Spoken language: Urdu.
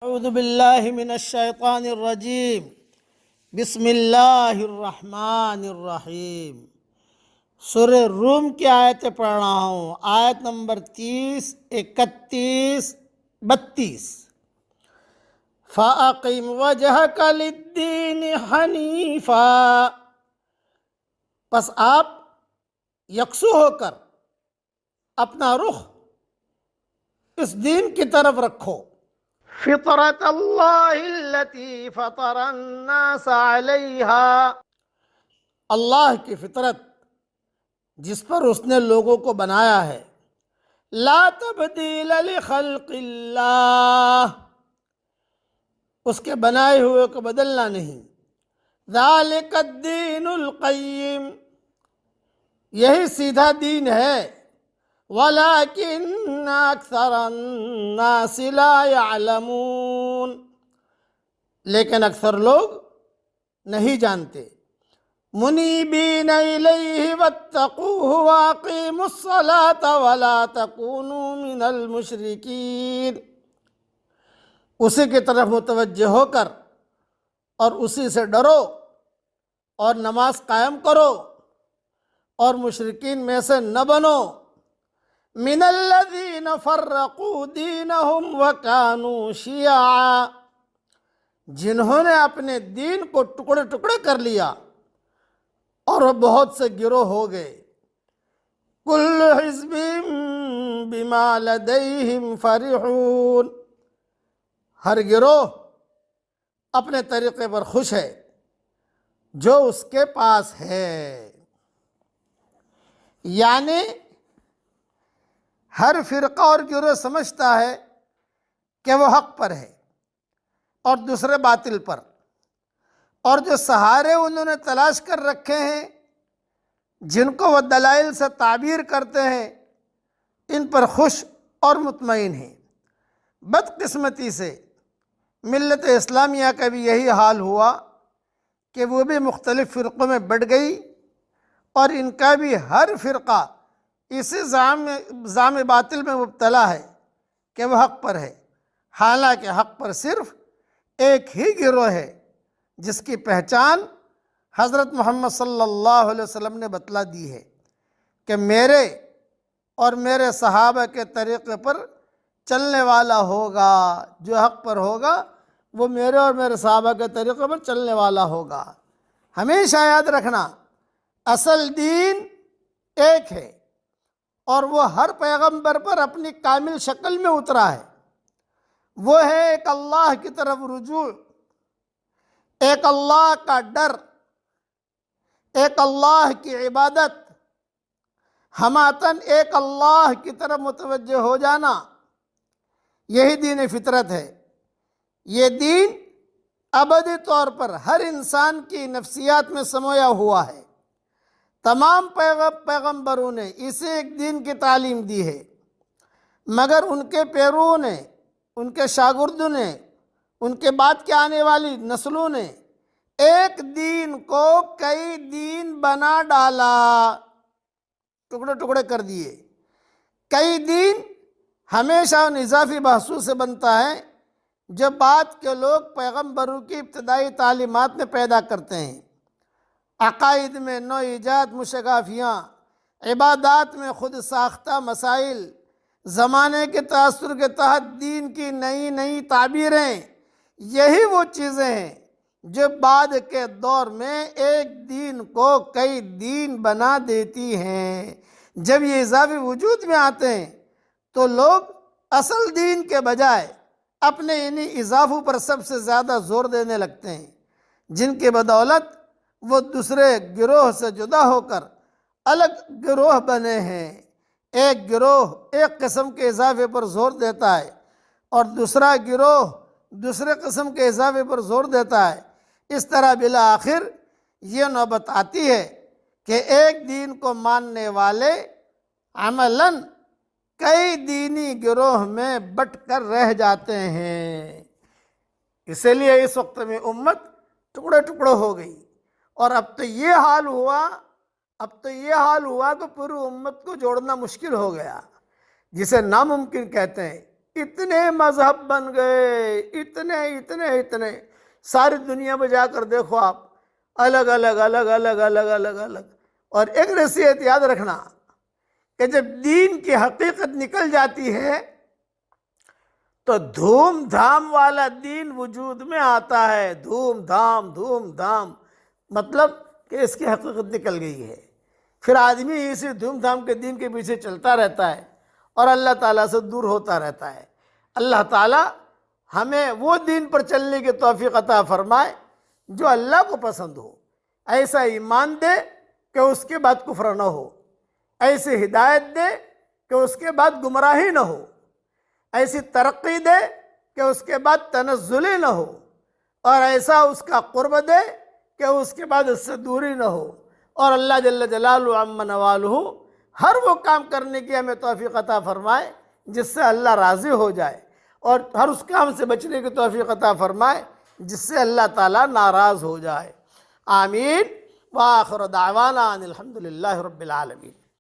اعوذ باللہ من الشیطان الرجیم بسم اللہ الرحمن الرحیم۔ سورہ روم کی آیتیں پڑھ رہا ہوں، آیت نمبر 30، 31، 32۔ فَأَقِمْ وَجْهَكَ لِلدِّينِ حَنِيفًا، پس آپ یکسو ہو کر اپنا رخ اس دین کی طرف رکھو۔ فطرت اللہ التي فطر الناس علیہا، اللہ کی فطرت جس پر اس نے لوگوں کو بنایا ہے۔ لا تبدیل لخلق اللہ، اس کے بنائے ہوئے کو بدلنا نہیں۔ ذالک الدین القیم، یہی سیدھا دین ہے۔ وَلَكِنَّ أَكْثَرَ النَّاسِ لَا يَعْلَمُونَ، لیکن اکثر لوگ نہیں جانتے۔ مُنِيبِينَ إِلَيْهِ وَاتَّقُوهُ وَأَقِيمُوا الصَّلَاةَ وَلَا تَكُونُوا مِنَ الْمُشْرِكِينَ، اسی کی طرف متوجہ ہو کر اور اسی سے ڈرو اور نماز قائم کرو اور مشرکین میں سے نہ بنو۔ من الذین فرقوا دینہم وکانوا شیعا، جنہوں نے اپنے دین کو ٹکڑے ٹکڑے کر لیا اور وہ بہت سے گروہ ہو گئے۔ کل حزب بما لدیہم فرحون، ہر گروہ اپنے طریقے پر خوش ہے جو اس کے پاس ہے۔ یعنی ہر فرقہ اور گروہ سمجھتا ہے کہ وہ حق پر ہے اور دوسرے باطل پر، اور جو سہارے انہوں نے تلاش کر رکھے ہیں، جن کو وہ دلائل سے تعبیر کرتے ہیں، ان پر خوش اور مطمئن ہیں۔ بدقسمتی سے ملت اسلامیہ کا بھی یہی حال ہوا کہ وہ بھی مختلف فرقوں میں بٹ گئی، اور ان کا بھی ہر فرقہ اسی زعم باطل میں مبتلا ہے کہ وہ حق پر ہے، حالانکہ حق پر صرف ایک ہی گروہ ہے جس کی پہچان حضرت محمد صلی اللہ علیہ وسلم نے بتلا دی ہے کہ میرے اور میرے صحابہ کے طریقے پر چلنے والا ہوگا، جو حق پر ہوگا وہ میرے اور میرے صحابہ کے طریقے پر چلنے والا ہوگا۔ ہمیشہ یاد رکھنا، اصل دین ایک ہے اور وہ ہر پیغمبر پر اپنی کامل شکل میں اترا ہے۔ وہ ہے ایک اللہ کی طرف رجوع، ایک اللہ کا ڈر، ایک اللہ کی عبادت، ہماتن ایک اللہ کی طرف متوجہ ہو جانا، یہی دین فطرت ہے۔ یہ دین ابدی طور پر ہر انسان کی نفسیات میں سمویا ہوا ہے۔ تمام پیغمبروں نے اسی ایک دین کی تعلیم دی ہے، مگر ان کے پیرووں نے، ان کے شاگردوں نے، ان کے بعد کے آنے والی نسلوں نے ایک دین کو کئی دین بنا ڈالا، ٹکڑے ٹکڑے کر دیے۔ کئی دین ہمیشہ ان اضافی بحثوں سے بنتا ہے جو بعد کے لوگ پیغمبروں کی ابتدائی تعلیمات میں پیدا کرتے ہیں۔ عقائد میں نو ایجاد مشگافیاں، عبادات میں خود ساختہ مسائل، زمانے کے تاثر کے تحت دین کی نئی نئی تعبیریں، یہی وہ چیزیں ہیں جو بعد کے دور میں ایک دین کو کئی دین بنا دیتی ہیں۔ جب یہ اضافی وجود میں آتے ہیں تو لوگ اصل دین کے بجائے اپنے انہی اضافوں پر سب سے زیادہ زور دینے لگتے ہیں، جن کی بدولت وہ دوسرے گروہ سے جدا ہو کر الگ گروہ بنے ہیں۔ ایک گروہ ایک قسم کے اضافے پر زور دیتا ہے اور دوسرا گروہ دوسرے قسم کے اضافے پر زور دیتا ہے۔ اس طرح بالآخر یہ نوبت آتی ہے کہ ایک دین کو ماننے والے عملاً کئی دینی گروہ میں بٹ کر رہ جاتے ہیں۔ اسی لیے اس وقت میں امت ٹکڑے ٹکڑے ہو گئی، اور اب تو یہ حال ہوا کہ پوری امت کو جوڑنا مشکل ہو گیا، جسے ناممکن کہتے ہیں۔ اتنے مذہب بن گئے، اتنے ساری دنیا میں جا کر دیکھو آپ، الگ الگ۔ اور ایک نصیحت یاد رکھنا کہ جب دین کی حقیقت نکل جاتی ہے تو دھوم دھام والا دین وجود میں آتا ہے، دھوم دھام، مطلب کہ اس کی حقیقت نکل گئی ہے، پھر آدمی اسی دھوم دھام کے دین کے پیچھے چلتا رہتا ہے اور اللہ تعالیٰ سے دور ہوتا رہتا ہے۔ اللہ تعالیٰ ہمیں وہ دین پر چلنے کی توفیق عطا فرمائے جو اللہ کو پسند ہو، ایسا ایمان دے کہ اس کے بعد کفر نہ ہو، ایسی ہدایت دے کہ اس کے بعد گمراہی نہ ہو، ایسی ترقی دے کہ اس کے بعد تنزلی نہ ہو، اور ایسا اس کا قرب دے کہ اس کے بعد اس سے دوری نہ ہو، اور اللہ جل جلالہ عم نوالہ ہر وہ کام کرنے کی ہمیں توفیق عطا فرمائے جس سے اللہ راضی ہو جائے، اور ہر اس کام سے بچنے کی توفیق عطا فرمائے جس سے اللہ تعالیٰ ناراض ہو جائے۔ آمین۔ وآخر دعوانا ان الحمد للہ رب العالمین۔